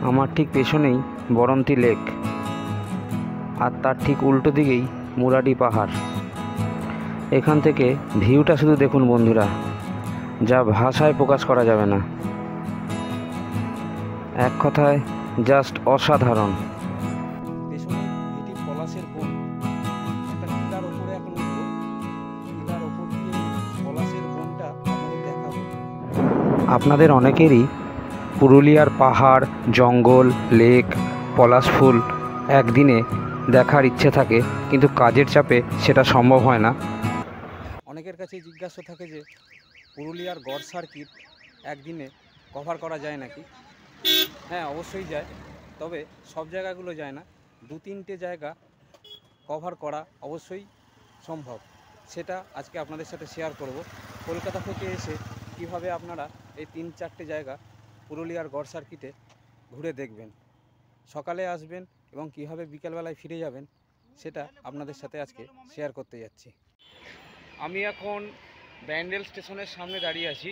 আমার ঠিক পেছনেই বরন্তী লেক, আর তার ঠিক উল্টো দিকেই মুরাডি পাহাড়। এখান থেকে ভিউটা শুধু দেখুন বন্ধুরা, যা ভাষায় প্রকাশ করা যাবে না। এক কথায় জাস্ট অসাধারণ। পেছনে এটি পলাশের বন, একটা টিলার ওপরে এখন উঠবো, টিলার ওপর দিয়ে পলাশের বনটা আপনাদের দেখাবো। আপনাদের অনেকেরই পুরুলিয়ার পাহাড়, জঙ্গল, লেক, পলাশ ফুল একদিনে দেখার ইচ্ছে থাকে, কিন্তু কাজের চাপে সেটা সম্ভব হয় না। অনেকের কাছে জিজ্ঞাসা থাকে যে পুরুলিয়ার গড় সার্কিট একদিনে কভার করা যায় নাকি? হ্যাঁ, অবশ্যই যায়, তবে সব জায়গাগুলো যায় না। 2-3টে জায়গা কভার করা অবশ্যই সম্ভব। সেটা আজকে আপনাদের সাথে শেয়ার করব। কলকাতা থেকে এসে কিভাবে আপনারা এই 3-4টে জায়গা পুরুলিয়ার গড় সার্কিটে ঘুরে দেখবেন। সকালে আসবেন এবং কিভাবে বিকেলবেলায় ফিরে যাবেন সেটা আপনাদের সাথে আজকে শেয়ার করতে যাচ্ছি। আমি এখন ব্যান্ডেল স্টেশনের সামনে দাঁড়িয়ে আছি।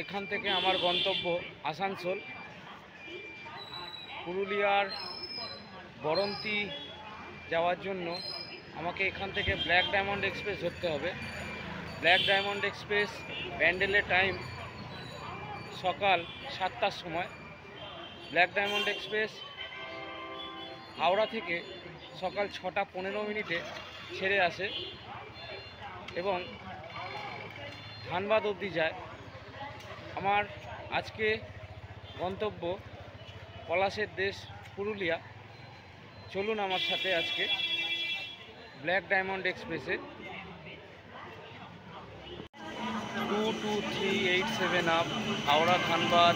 এখান থেকে আমার গন্তব্য আসানসোল। পুরুলিয়ার বরন্তী যাওয়ার জন্য আমাকে এখান থেকে ব্ল্যাক ডায়মন্ড এক্সপ্রেস ধরতে হবে। ব্ল্যাক ডায়মন্ড এক্সপ্রেস ব্যান্ডেলের টাইম সকাল 7টার সময়। ব্ল্যাক ডায়মন্ড এক্সপ্রেস হাওড়া থেকে সকাল 6:15 ছেড়ে আসে এবং ধানবাদ অবধি যায়। আমার আজকে গন্তব্য পলাশের দেশ পুরুলিয়া। চলুন আমার সাথে আজকে ব্ল্যাক ডায়মন্ড এক্সপ্রেসে 22387 up Howrah Dhanbad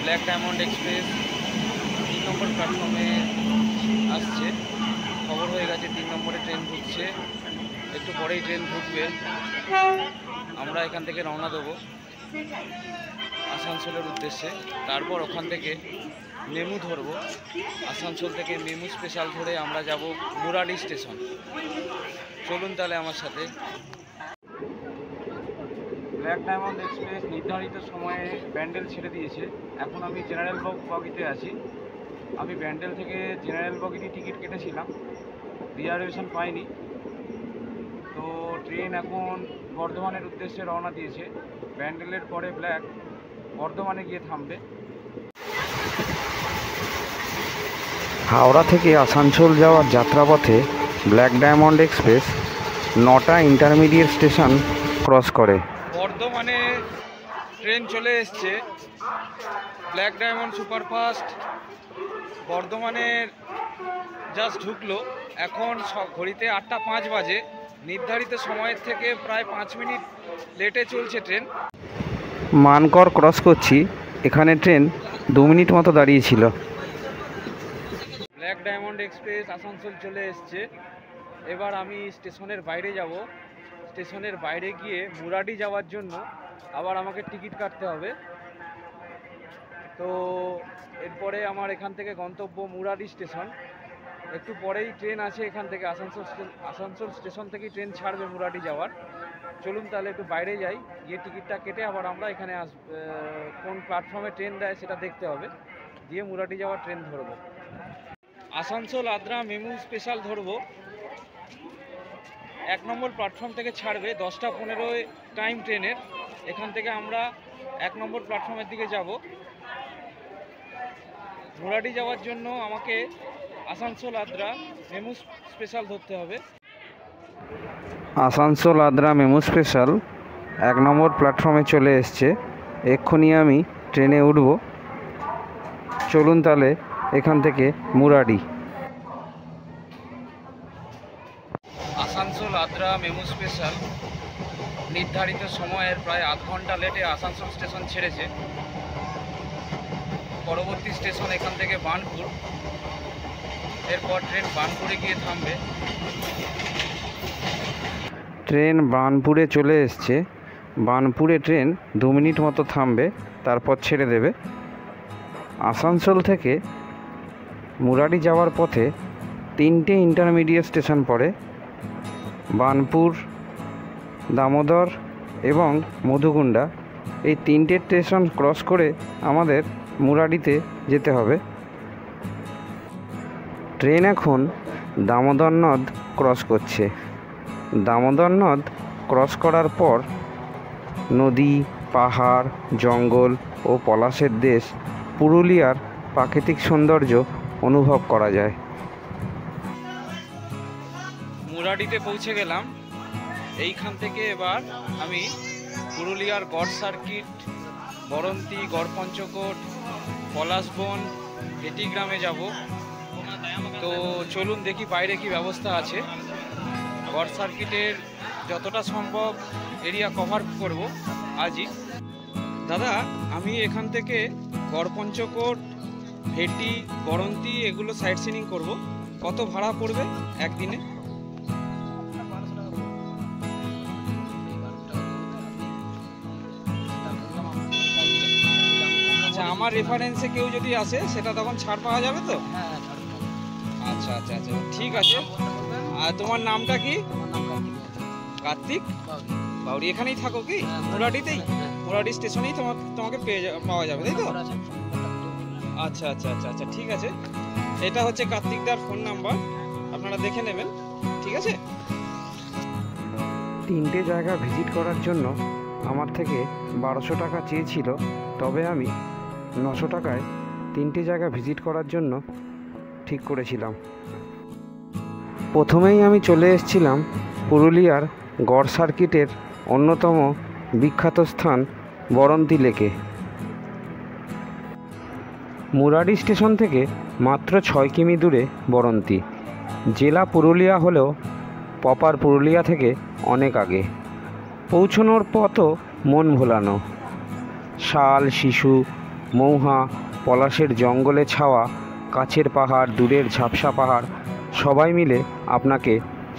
black Diamond express 3 নম্বর প্ল্যাটফর্মে আসছে। খবর হয়ে গেছে 3 নম্বরে ট্রেন ঢুকছে, একটু পরেই ট্রেন ঢুকবে। আমরা এখান থেকে রওনা দেবো আসানসোলের উদ্দেশ্যে। তারপর ওখান থেকে মেমু ধরবো। আসানসোল থেকে মেমু স্পেশাল ধরে আমরা যাব মুরাডি স্টেশন। চলুন তাহলে আমার সাথে। ব্ল্যাক ডায়মন্ড এক্সপ্রেস নির্ধারিত সময়ে ব্যান্ডেল ছেড়ে দিয়েছে। এখন আমি জেনারেল বগিতে আছি। আমি ব্যান্ডেল থেকে জেনারেল বগিতে টিকিট কেটেছিলাম, রিজার্ভেশন পাইনি। তো ট্রেন এখন বর্ধমানের উদ্দেশ্যে রওনা দিয়েছে। ব্যান্ডেলের পরে ব্ল্যাক বর্ধমানে গিয়ে থামবে। হাওড়া থেকে আসানসোল যাওয়ার যাত্রাপথে ব্ল্যাক ডায়মন্ড এক্সপ্রেস 9টা ইন্টারমিডিয়েট স্টেশন ক্রস করে। বর্ধমানে ট্রেন চলে এসছে ব্ল্যাক ডায়মন্ড সুপারফাস্ট। বর্ধমানের জাস্ট ঢুকলো। এখন ঘড়িতে 8টা 5 বাজে। নির্ধারিত সময়ের থেকে প্রায় 5 মিনিট লেটে চলছে ট্রেন। মানকর ক্রস করছি, এখানে ট্রেন 2 মিনিট মতো দাঁড়িয়েছিল। ব্ল্যাক ডায়মন্ড এক্সপ্রেস আসানসোল চলে এসছে। এবার আমি স্টেশনের বাইরে যাব। স্টেশনের বাইরে গিয়ে মুরাডি যাওয়ার জন্য আবার আমাকে টিকিট কাটতে হবে। তো এরপরে আমার এখান থেকে গন্তব্য মুরাডি স্টেশন। একটু পরেই ট্রেন আছে এখান থেকে আসানসোল স্টেশন থেকেই ট্রেন ছাড়বে মুরাডি যাওয়ার। চলুন তাহলে একটু বাইরে যাই, গিয়ে টিকিটটা কেটে আবার আমরা এখানে কোন প্ল্যাটফর্মে ট্রেন দেয় সেটা দেখতে হবে, দিয়ে মুরাডি যাওয়ার ট্রেন ধরব। আসানসোল আদ্রা মেমু স্পেশাল ধরব। 1 নম্বর প্ল্যাটফর্ম থেকে ছাড়বে 10টা 15 টাইম ট্রেনের। এখান থেকে আমরা 1 নম্বর প্ল্যাটফর্মের দিকে যাব। মুরাডি যাওয়ার জন্য আমাকে আসানসোল আদ্রা মেমু স্পেশাল ধরতে হবে। আসানসোল আদ্রা মেমু স্পেশাল 1 নম্বর প্ল্যাটফর্মে চলে এসছে। এক্ষুনি আমি ট্রেনে উঠব। চলুন তাহলে এখান থেকে মুরাডি। আসানসোল আদ্রা মেমু স্পেশাল নির্ধারিত সময়ের প্রায় আধ ঘন্টা লেটে আসানসোল স্টেশন ছেড়েছে। পরবর্তী স্টেশন এখান থেকে বার্নপুর। এরপর ট্রেন বার্নপুরে গিয়ে থামবে। ট্রেন বার্নপুরে চলে এসছে। বার্নপুরে ট্রেন 2 মিনিট মতো থামবে, তারপর ছেড়ে দেবে। আসানসোল থেকে মুরাডি যাওয়ার পথে 3টে ইন্টারমিডিয়েট স্টেশন পড়ে। বার্নপুর, দামোদর এবং মধুগুন্ডা। এই 3টে স্টেশন ক্রস করে আমাদের মুরাডিতে যেতে হবে। ট্রেন এখন দামোদর নদ ক্রস করছে। দামোদর নদ ক্রস করার পর নদী, পাহাড়, জঙ্গল ও পলাশের দেশ পুরুলিয়ার প্রাকৃতিক সৌন্দর্য অনুভব করা যায়। মুরাডিতে পৌঁছে গেলাম। এইখান থেকে এবার আমি পুরুলিয়ার গড় সার্কিট, বরন্তী, গড়পঞ্চকোট, পলাশবন, ভেটি গ্রামে যাব। তো চলুন দেখি বাইরে কি ব্যবস্থা আছে। গড় সার্কিটের যতটা সম্ভব এরিয়া কভার করব আজই। দাদা, আমি এখান থেকে গড়পঞ্চকোট, ভেটি, বরন্তী এগুলো সাইট সিনিং করব। কত ভাড়া পড়বে একদিনে? আচ্ছা, আমার রেফারেন্সে কেউ যদি আসে সেটা তখন ছাড় পাওয়া যাবে তো? আচ্ছা আচ্ছা আচ্ছা, ঠিক আছে। আর তোমার নামটা কি? কার্তিক বাউরি। এখানেই থাকো কি? মুরাডিতেই? মুরাডি স্টেশনেই তোমাকে পাওয়া যাবে, তাই তো? আচ্ছা আচ্ছা আচ্ছা আচ্ছা, ঠিক আছে। এটা হচ্ছে কার্তিকদার ফোন নাম্বার, আপনারা দেখে নেবেন, ঠিক আছে? 3টে জায়গা ভিজিট করার জন্য আমার থেকে 1200 টাকা চেয়েছিল, তবে আমি 900 টাকায় 3টে জায়গা ভিজিট করার জন্য ঠিক করেছিলাম। প্রথমেই আমি চলে এসেছিলাম পুরুলিয়ার গড় সার্কিটের অন্যতম বিখ্যাত স্থান বরন্তী লেকে। মুরাডি স্টেশন থেকে মাত্র 6 কিমি দূরে বরন্তী। জেলা পুরুলিয়া হলেও প্রপার পুরুলিয়া থেকে অনেক আগে। পৌঁছানোর পথও মন ভোলানো। শাল, শিশু, মৌহা, পলাশের জঙ্গলে ছাওয়া, কাছের পাহাড়, দূরের ঝাপসা পাহাড়, সবাই মিলে আপনাকে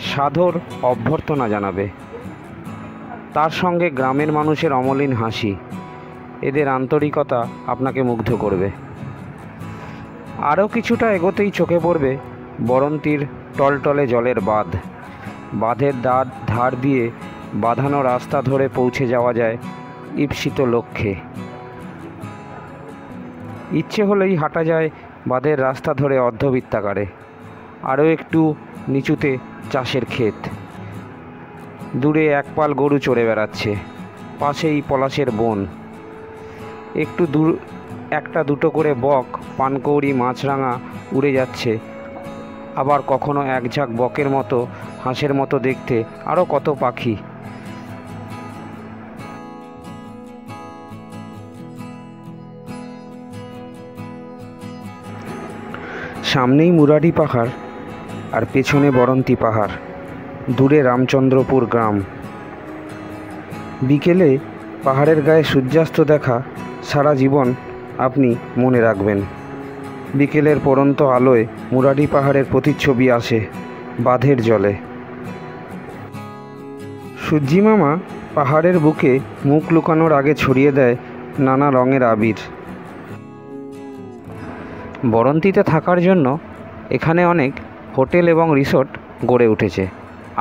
সাদর অভ্যর্থনা জানাবে। তার সঙ্গে গ্রামের মানুষের অমলিন হাসি, এদের আন্তরিকতা আপনাকে মুগ্ধ করবে। আরও কিছুটা এগোতেই চোখে পড়বে বরন্তীর টলটলে জলের বাঁধ। বাঁধের ধার দিয়ে বাঁধানো রাস্তা ধরে পৌঁছে যাওয়া যায় ঈপ্সিত লক্ষ্যে। ইচ্ছে হলেই হাঁটা যায় বাঁধের রাস্তা ধরে অর্ধবৃত্তাকারে। আরও একটু নিচুতে চাষের ক্ষেত, দূরে একপাল গরু চড়ে বেড়াচ্ছে, পাশেই পলাশের বন। একটু দূর একটা দুটো করে বক, পানকৌড়ি, মাছরাঙা উড়ে যাচ্ছে। আবার কখনো এক ঝাঁক বকের মতো, হাঁসের মতো দেখতে আরও কত পাখি। সামনেই মুরাডি পাহাড় আর পেছনে বরন্তী পাহাড়, দূরে রামচন্দ্রপুর গ্রাম। বিকেলে পাহাড়ের গায়ে সূর্যাস্ত দেখা সারা জীবন আপনি মনে রাখবেন। বিকেলের পড়ন্ত আলোয় মুরাডি পাহাড়ের প্রতিচ্ছবি আসে বাঁধের জলে। সূর্যি মামা পাহাড়ের বুকে মুখ লুকানোর আগে ছড়িয়ে দেয় নানা রঙের আবির। বরন্তীতে থাকার জন্য এখানে অনেক হোটেল এবং রিসোর্ট গড়ে উঠেছে।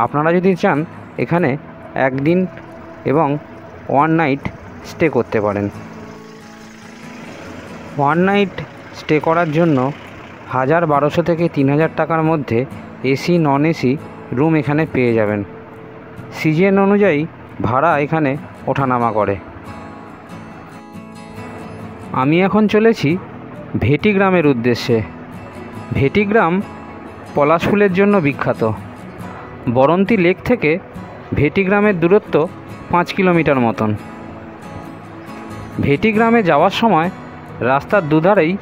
আপনারা যদি চান এখানে একদিন এবং 1 নাইট স্টে করতে পারেন। 1 নাইট স্টে করার জন্য 1200 থেকে 3000 টাকার মধ্যে এসি, নন এসি রুম এখানে পেয়ে যাবেন। সিজন অনুযায়ী ভাড়া এখানে ওঠানামা করে। আমি এখন চলেছি ভেটি গ্রামের উদ্দেশ্যে। ভেটি গ্রাম পলাশ ফুলের জন্য বিখ্যাত। বরন্তী লেক থেকে ভেটি গ্রামের দূরত্ব 5 কিলোমিটার মতন। ভেটি গ্রামে যাওয়ার সময় রাস্তার দুধারেই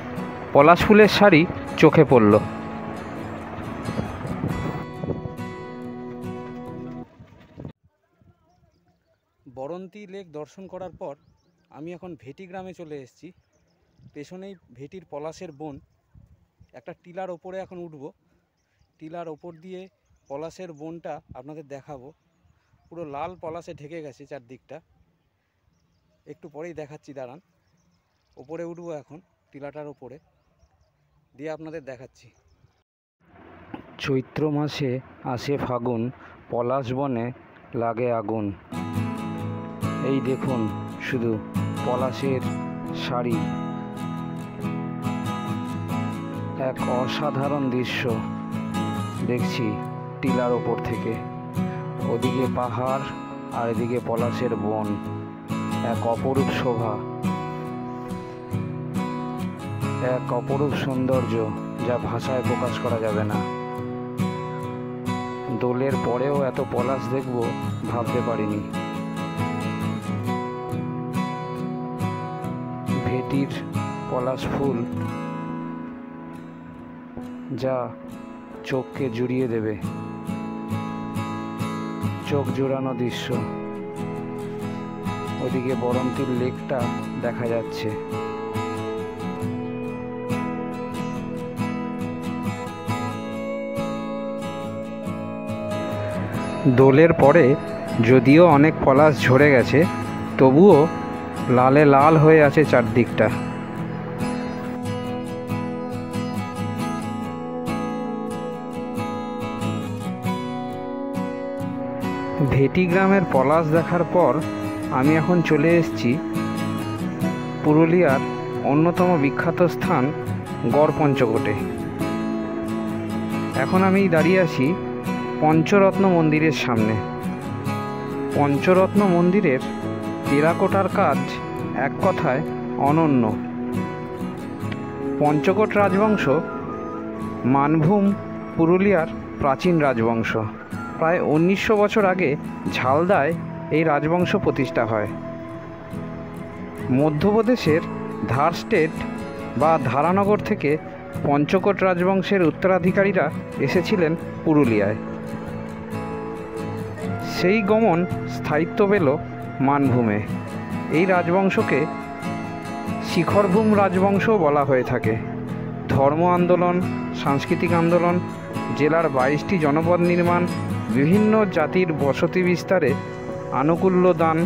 পলাশ ফুলের সারি চোখে পড়ল। বরন্তী লেক দর্শন করার পর আমি এখন ভেটি গ্রামে চলে এসেছি। পেছনেই ভেটির পলাশের বন। একটা টিলার ওপরে এখন উঠব। টিলার ওপর দিয়ে পলাশের বনটা আপনাদের দেখাবো। পুরো লাল পলাশে ঢেকে গেছে চারদিকটা। একটু পরেই দেখাচ্ছি, দাঁড়ান। ওপরে উঠবো এখন টিলাটার ওপরে, দিয়ে আপনাদের দেখাচ্ছি। চৈত্র মাসে আসে ফাগুন, পলাশ বনে লাগে আগুন। এই দেখুন শুধু পলাশের শাড়ি, এক অসাধারণ দৃশ্য দেখছি টিলার ওপর থেকে। ওদিকে পাহাড় আর এদিকে পলাশের বন, এক অপরূপ শোভা, এক অপরূপ সৌন্দর্য যা ভাষায় প্রকাশ করা যাবে না। দোলের পরেও এত পলাশ দেখব ভাবতে পারিনি। ভেটির পলাশ ফুল যা চোখকে জুড়িয়ে দেবে, চোখ জোড়ানো দৃশ্য। ওদিকে বরন্তির লেকটা দেখা যাচ্ছে। দোলের পরে যদিও অনেক পলাশ ঝরে গেছে, তবুও লালে লাল হয়ে আছে চারদিকটা। ভেটি গ্রামের পলাশ দেখার পর আমি এখন চলে এসেছি পুরুলিয়ার অন্যতম বিখ্যাত স্থান গড়পঞ্চকোটে। এখন আমি দাঁড়িয়ে আছি পঞ্চরত্ন মন্দিরের সামনে। পঞ্চরত্ন মন্দিরের টেরাকোটার কাজ এক কথায় অনন্য। পঞ্চকোট রাজবংশ মানভূম পুরুলিয়ার প্রাচীন রাজবংশ। প্রায় 1900 বছর আগে ঝালদায় এই রাজবংশ প্রতিষ্ঠা হয়। মধ্যপ্রদেশের ধার স্টেট বা ধারানগর থেকে পঞ্চকোট রাজবংশের উত্তরাধিকারীরা এসেছিলেন পুরুলিয়ায়। সেই গমন স্থায়িত্ব পেল মানভূমে। এই রাজবংশকে শিখরভূম রাজবংশও বলা হয়ে থাকে। ধর্ম আন্দোলন, সাংস্কৃতিক আন্দোলন, জেলার 22টি জনপদ নির্মাণ, বিভিন্ন জাতির বসতি বিস্তারে আনুকূল্য দান,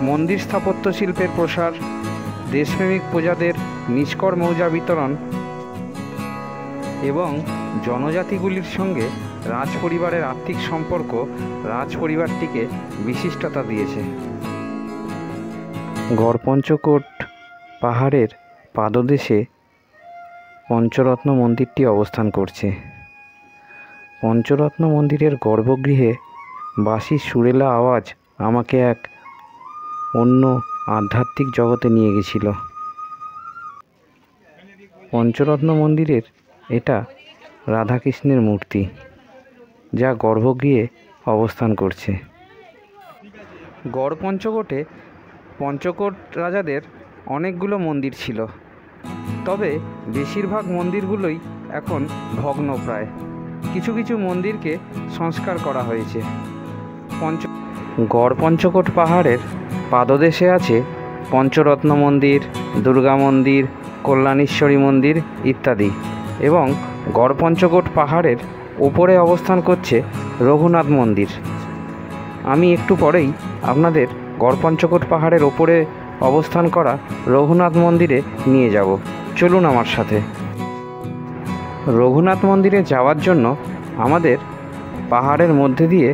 মন্দির স্থাপত্য শিল্পের প্রসার, দেশপ্রেমিক প্রজাদের নিষ্কর মৌজা বিতরণ এবং জনজাতিগুলির সঙ্গে রাজপরিবারের আর্থিক সম্পর্ক রাজপরিবারটিকে বিশিষ্টতা দিয়েছে। গড়পঞ্চকোট পাহাড়ের পাদদেশে পঞ্চরত্ন মন্দিরটি অবস্থান করছে। পঞ্চরত্ন মন্দিরের গর্ভগৃহে বাঁশির সুরেলা আওয়াজ আমাকে এক অন্য আধ্যাত্মিক জগতে নিয়ে গেছিল। পঞ্চরত্ন মন্দিরের এটা রাধাকৃষ্ণের মূর্তি, যা গর্ভগৃহে অবস্থান করছে। গড়পঞ্চকোটে পঞ্চকোট রাজাদের অনেকগুলো মন্দির ছিল, তবে বেশিরভাগ মন্দিরগুলোই এখন ভগ্নপ্রায়। কিছু কিছু মন্দিরকে সংস্কার করা হয়েছে। গড়পঞ্চকোট পাহাড়ের পাদদেশে আছে পঞ্চরত্ন মন্দির, দুর্গা মন্দির, কল্যাণেশ্বরী মন্দির ইত্যাদি। এবং গড়পঞ্চকোট পাহাড়ের ওপরে অবস্থান করছে রঘুনাথ মন্দির। আমি একটু পরেই আপনাদের গড়পঞ্চকোট পাহাড়ের ওপরে অবস্থান করা রঘুনাথ মন্দিরে নিয়ে যাব। চলুন আমার সাথে। রঘুনাথ মন্দিরে যাওয়ার জন্য আমাদের পাহাড়ের মধ্যে দিয়ে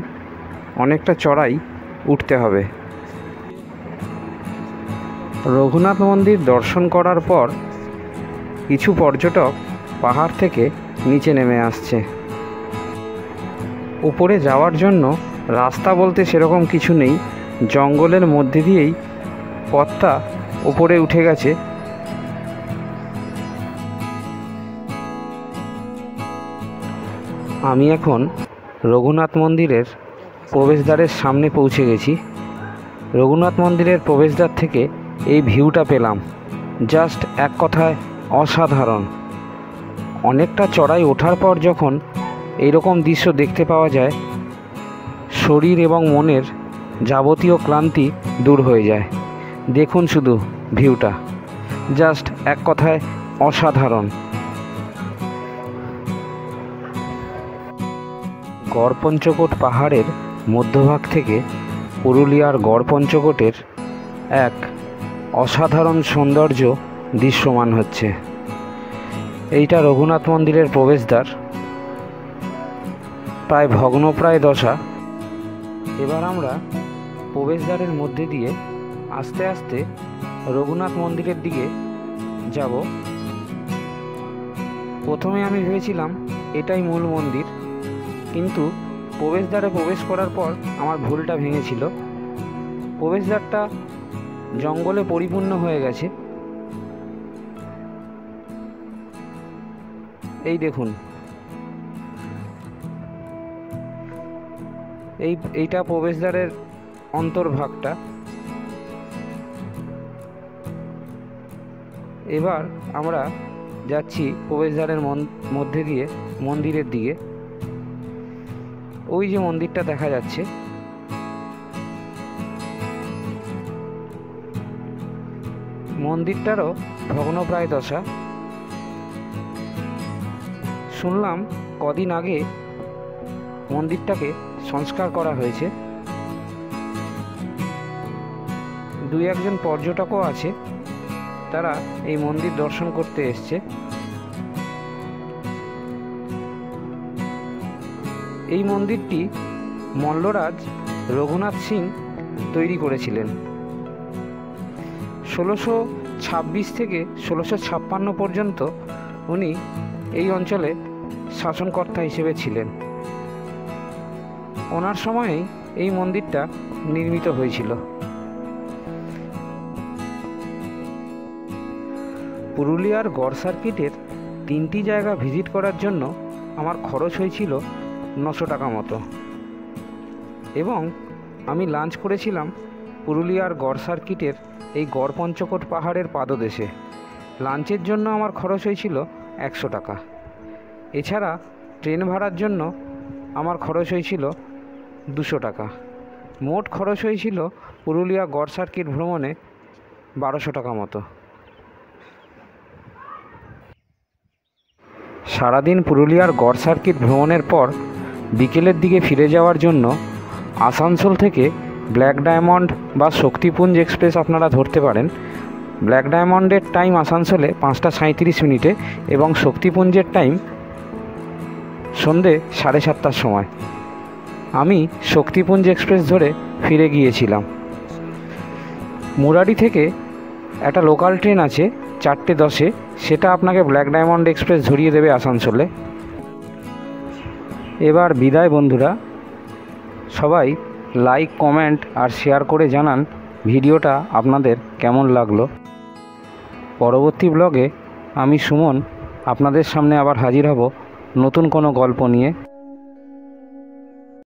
অনেকটা চড়াই উঠতে হবে। রঘুনাথ মন্দির দর্শন করার পর কিছু পর্যটক পাহাড় থেকে নিচে নেমে আসছে। উপরে যাওয়ার জন্য রাস্তা বলতে সেরকম কিছু নেই, জঙ্গলের মধ্যে দিয়েই পথটা উপরে উঠে গেছে। আমি এখন রঘুনাথ মন্দিরের প্রবেশদ্বারের সামনে পৌঁছে গেছি। রঘুনাথ মন্দিরের প্রবেশদ্বার থেকে এই ভিউটা পেলাম, জাস্ট এক কথায় অসাধারণ। অনেকটা চড়াই ওঠার পর যখন এইরকম দৃশ্য দেখতে পাওয়া যায়, শরীর এবং মনের যাবতীয় ক্লান্তি দূর হয়ে যায়। দেখুন শুধু ভিউটা, জাস্ট এক কথায় অসাধারণ। গড়পঞ্চকোট পাহাড়ের মধ্যভাগ থেকে পুরুলিয়ার গড়পঞ্চকোটের এক অসাধারণ সৌন্দর্য দৃশ্যমান হচ্ছে। এইটা রঘুনাথ মন্দিরের প্রবেশদ্বার, প্রায় ভগ্নপ্রায় দশা। এবার আমরা প্রবেশদ্বারের মধ্যে দিয়ে আস্তে আস্তে রঘুনাথ মন্দিরের দিকে যাব। প্রথমে আমি ভেবেছিলাম এটাই মূল মন্দির, কিন্তু প্রবেশদ্বারে প্রবেশ করার পর আমার ভুলটা ভেঙেছিল। প্রবেশদ্বারটা জঙ্গলে পরিপূর্ণ হয়ে গেছে। এই দেখুন, এইটা প্রবেশদ্বারের অন্তর্ভাগটা। এবার আমরা যাচ্ছি প্রবেশদ্বারের মধ্যে দিয়ে মন্দিরের দিকে। ওই যে মন্দিরটা দেখা যাচ্ছে, মন্দিরটারও ভগ্নপ্রায় দশা। শুনলাম কদিন আগে মন্দিরটাকে সংস্কার করা হয়েছে। দুই একজন পর্যটকও আছে, তারা এই মন্দির দর্শন করতে এসছে। এই মন্দিরটি মল্লরাজ রঘুনাথ সিং তৈরি করেছিলেন। 1626 থেকে 1656 পর্যন্ত উনি এই অঞ্চলে শাসনকর্তা হিসেবে ছিলেন। ওনার সময়েই এই মন্দিরটা নির্মিত হয়েছিল। পুরুলিয়ার গড় সার্কিটের 3টি জায়গা ভিজিট করার জন্য আমার খরচ হয়েছিল 900 টাকা মতো, এবং আমি লাঞ্চ করেছিলাম পুরুলিয়ার গড় সার্কিটের এই গড়পঞ্চকোট পাহাড়ের পাদদেশে। লাঞ্চের জন্য আমার খরচ হয়েছিল 100 টাকা। এছাড়া ট্রেন ভাড়ার জন্য আমার খরচ হয়েছিল 200 টাকা। মোট খরচ হয়েছিল পুরুলিয়া গড় সার্কিট ভ্রমণে 1200 টাকা মতো। সারাদিন পুরুলিয়ার গড় সার্কিট ভ্রমণের পর বিকেলের দিকে ফিরে যাওয়ার জন্য আসানসোল থেকে ব্ল্যাক ডায়মন্ড বা শক্তিপুঞ্জ এক্সপ্রেস আপনারা ধরতে পারেন। ব্ল্যাক ডায়মন্ডের টাইম আসানসোলে 5টা 37 মিনিটে এবং শক্তিপুঞ্জের টাইম সন্ধে 7:30টার সময়। আমি শক্তিপুঞ্জ এক্সপ্রেস ধরে ফিরে গিয়েছিলাম। মুরারি থেকে একটা লোকাল ট্রেন আছে 4:10-এ, সেটা আপনাকে ব্ল্যাক ডায়মন্ড এক্সপ্রেস ধরিয়ে দেবে আসানসোলে। এবার বিদায় বন্ধুরা, সবাই লাইক, কমেন্ট আর শেয়ার করে জানান ভিডিওটা আপনাদের কেমন লাগলো। পরবর্তী ব্লগে আমি সুমন আপনাদের সামনে আবার হাজির হব নতুন কোনো গল্প নিয়ে।